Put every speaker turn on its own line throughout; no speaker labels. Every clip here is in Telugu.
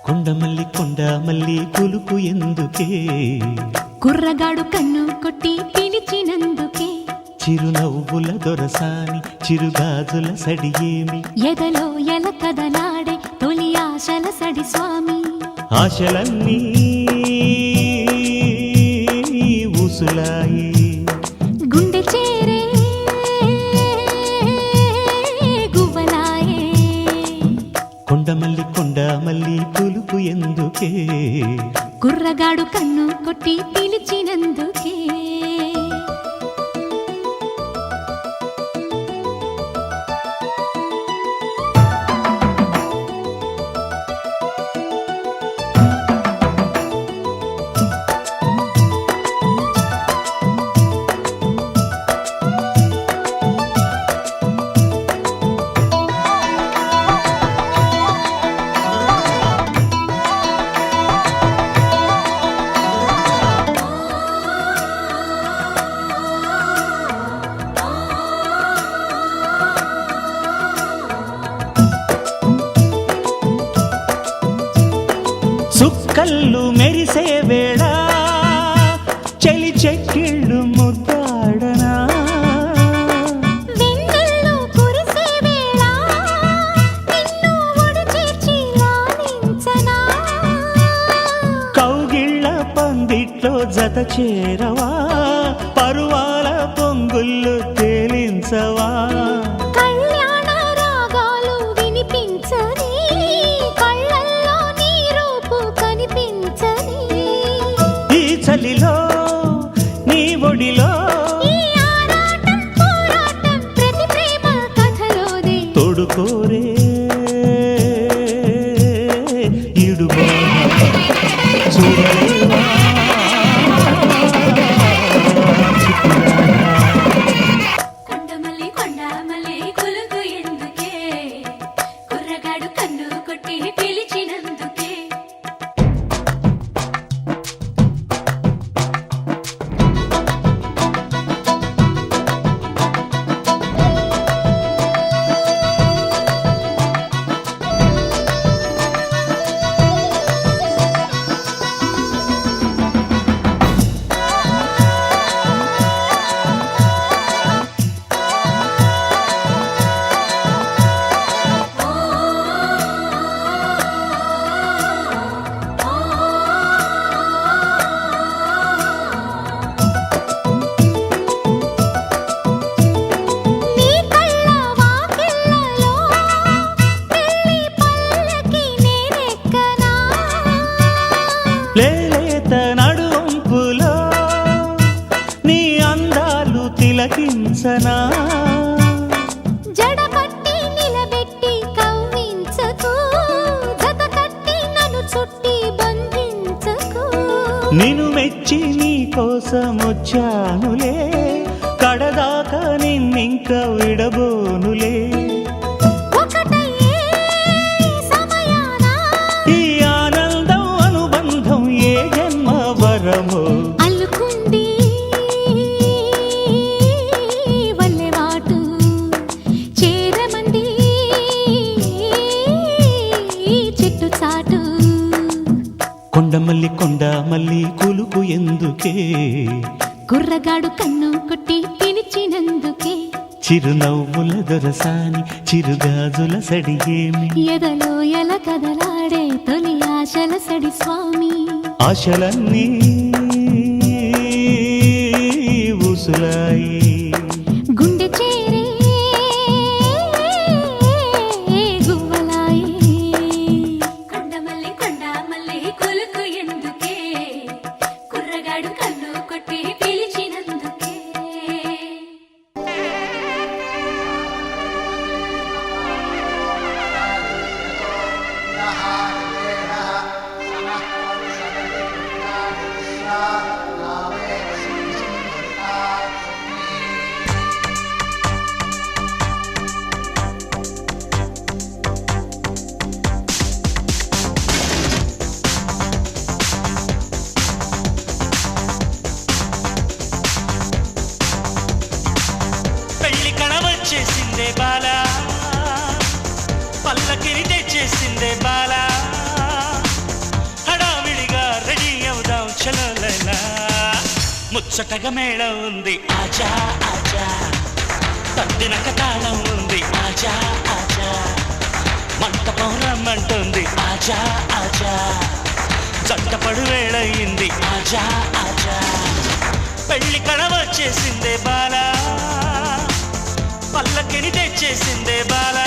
కొండమల్లి కొండమల్లి కులుకు ఎందుకే,
కుర్రగాడు కన్ను కొట్టి పిలిచినందుకే,
చిరునవ్వుల దొరసాని చిరుగాజుల సడియేమి,
ఎదలో ఎల కదలాడే తొలి ఆశల సడి స్వామి,
ఆశలన్నీ ఊసులాయి
గుండె చేరే గువ్వలాయే.
కొండమల్లి కొండమల్లి కులుకు ఎందుకే,
కుర్రగాడు కన్ను కొట్టి పిలిచినందుకే.
సుక్కళ్ళు మెరిసే వేళ చెలి చెక్కిళ్ళు ముద్దాడనా,
వెన్నెల్లో కురిసే వేళ నిన్ను ఒడి చేర్చి లాలించనా,
కౌగిళ్ళ పందిట్లో జత చేరవా, పరువాల పొంగుళ్ళు తేలించవా,
కళ్యాణ రాగాలు వినిపించని, కళ్ళల్లో నీ రూపు కనిపించని,
ఈ చలిలో నీ ఒడిలో
ఈ ఆరాటం పోరాటం ప్రతి ప్రేమ కథలోనే
తోడుకోరే ఇడుబా చూడలేవా
కొండమల్లి కొండమల్లి కులుకు ఎందుకే, కుర్రగాడు కన్ను కొట్టి పిలిచినందుకే. నీ కళ్ళ వాకిళ్ళలో పెళ్లి పల్లకి నేనెక్కనా,
లేలేత నడుంపులో నీ అందాలు తిలకించనా,
జడపట్టి నిలబెట్టి కవ్వించకు, జత కట్టి నన్ను చుట్టి బంధించకు,
నిన్ను మెచ్చి నీ కోసం వచ్చానులే, కడదాకా నిన్నింక విడబోనులే,
ఒకటయ్యే సమయాన
ఈ ఆనందం అనుబంధం ఏ జన్మ వరమో,
అల్లుకుంది వల్లెవాటు, చేరమంది చెట్టు చాటు.
కొండమల్లి కొండమల్లి కులుకు ఎందుకే,
కుర్రగాడు కన్ను కొట్టి పిలిచినందుకే,
చిరునవ్వుల దొరసాని చిరుగాజుల సడియేమి,
ఎదలో ఎల కదలాడే తొలి ఆశల సడి స్వామి,
ఆశలన్నీ ఊసులాయి
గుండె చేరే గువ్వలాయే. కొండమల్లి కొండమల్లి కొలుకు ఎందుకే, కుర్రగాడు కన్ను కొట్టి పిలిచినందుకే.
ముచ్చటగా మేళం ఉంది ఆజా ఆజా, తద్దినక తాళం ఉంది ఆజా ఆజా, మంటపం రమ్మంటుంది ఆజా ఆజా, జంటపడు వేళయింది ఆజా ఆజా, పెళ్లి కళ వచ్చేసిందే బాలా, పల్లకిని తెచ్చేసిందే బాలా.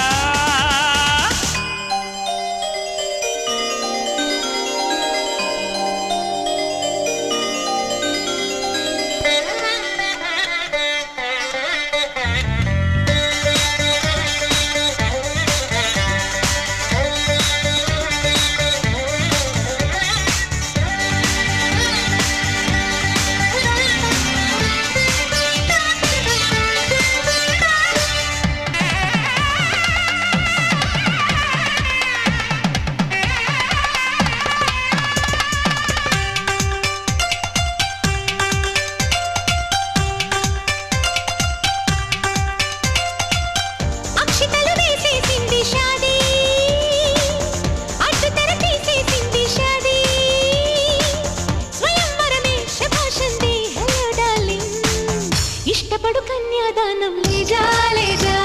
ఇష్టపడు కన్యాదానం లేజా లేజా,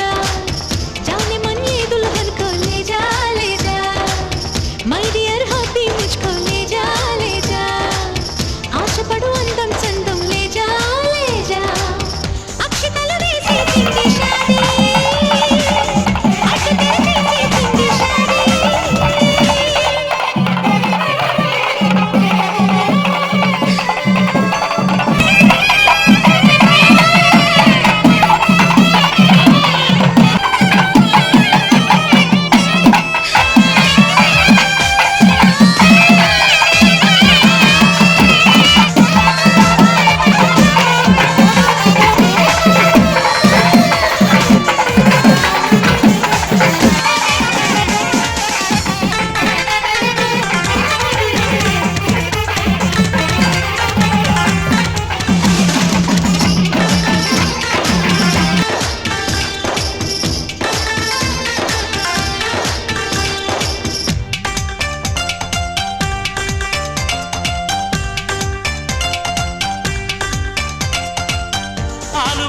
జానే मन ये दुल्हन को ले जा ले जा, మై డియర్ హాపీ ముझको ले जा ले जा, ఆశపడు అందం చందం లేజా లేజా, అక్షతలు వేసేసింది షాదీ, అటు తెరచేసింది షాదీ.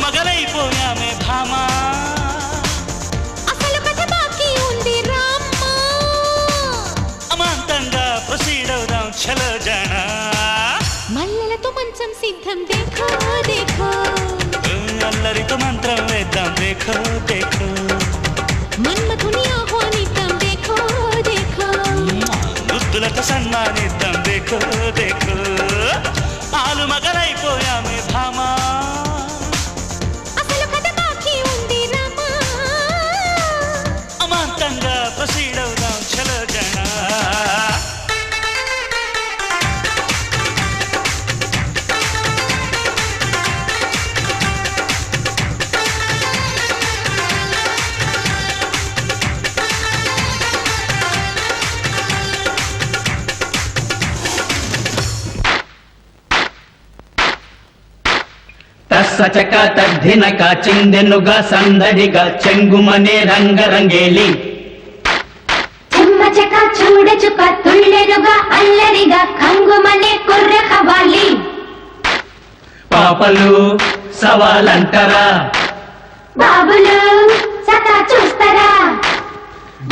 మగలైపోయామే భామా,
అసలు కథ బాకీ ఉంది రామ్మా,
అమాంతంగా ప్రొసీడ్ అవుదాం చలో జానా,
మల్లెలతో మంచం సిద్ధం దేఖో దేఖో,
అల్లరితో మంత్రం వేద్దాం దేఖో దేఖో,
మన్మథుని ఆహ్వానిద్దాం దేఖో దేఖో,
ముద్దులతో సన్మానిద్దాం దేఖో దేఖో, ఆలు మగలైపోయామే భామా,
అసలు కథ బాకీ ఉంది రామా,
అమాంతంగా ప్రొసీడ్ అవుదాం చలో జానా.
తస్సచక తద్ధినక చిందెనుగా సందడిగా చెంగుమనే రంగరంగేలి,
చెమ్మచక చూడచుక తుళ్ళెనుగా అల్లరిగా కంగుమనే కుర్ర కవాలి,
పాపలు సవాలంటరా,
బాబులు సతా చూస్తారా,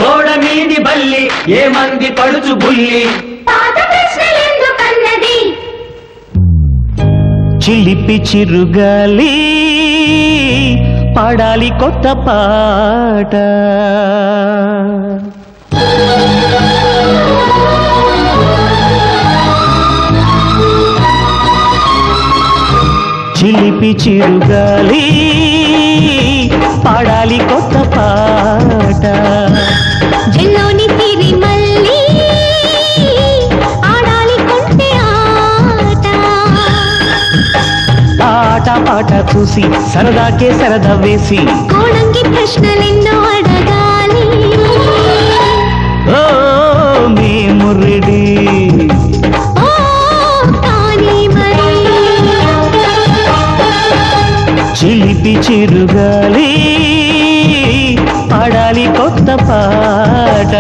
గోడ మీది బల్లి ఏమంది పడుచు బుల్లి,
పాత ప్రశ్నలెందుకన్నది,
చిలిపి చిరుగాలి పాడాలి కొత్త పాట, చిలిపి చిరుగాలి పాడాలి కొత్త పాట,
జల్లోని తిరి మళ్ళీ ఆడాలి కొంటె ఆట,
ఆట పాట చూసి సరదాకే సరదా వేసి,
కోణంకి ప్రశ్నలెన్నో అడగాలి,
ఓ మేము రెడీ,
ఓ కానీ మరి,
చిలిపి చిరుగాలి పాడాలి కొత్త పాట.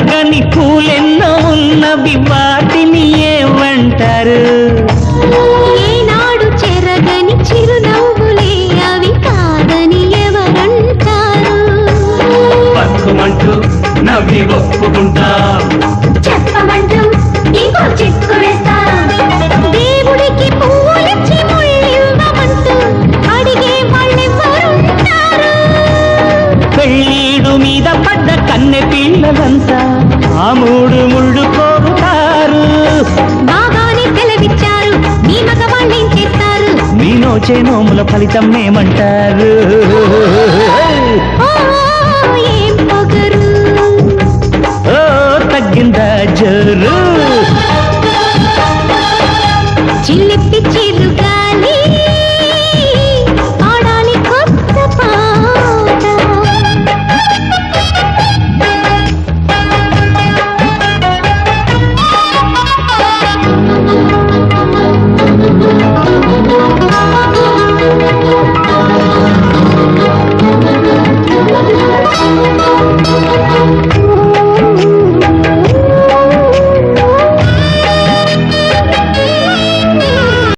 విరగని పూలెన్నో ఉన్నవి వాటిని ఏమంటారు
ఏనాడు చెరగని చిరునవ్వులే అవి కాదని ఎవరంటారు
పక్కుమంటూ నవ్వి ఒప్పుకుంటా
చెప్పమంటూ ఇంకో చిక్కు వేస్తా
దేవుడికి పువ్వులిచ్చి ముళ్ళివ్వమంటూ అడిగే వాళ్ళెవ్వరుంటారు
పెళ్ళీడు మీద పడ్డ కన్నె పిల్లలంతా ఆ మూడు ముళ్ళు కోరుతారు
బాగానే సెలవిచ్చారు మీ మగవాళ్ళేం చేస్తారు
మీ నోచే నోముల ఫలితం ఏమంటారు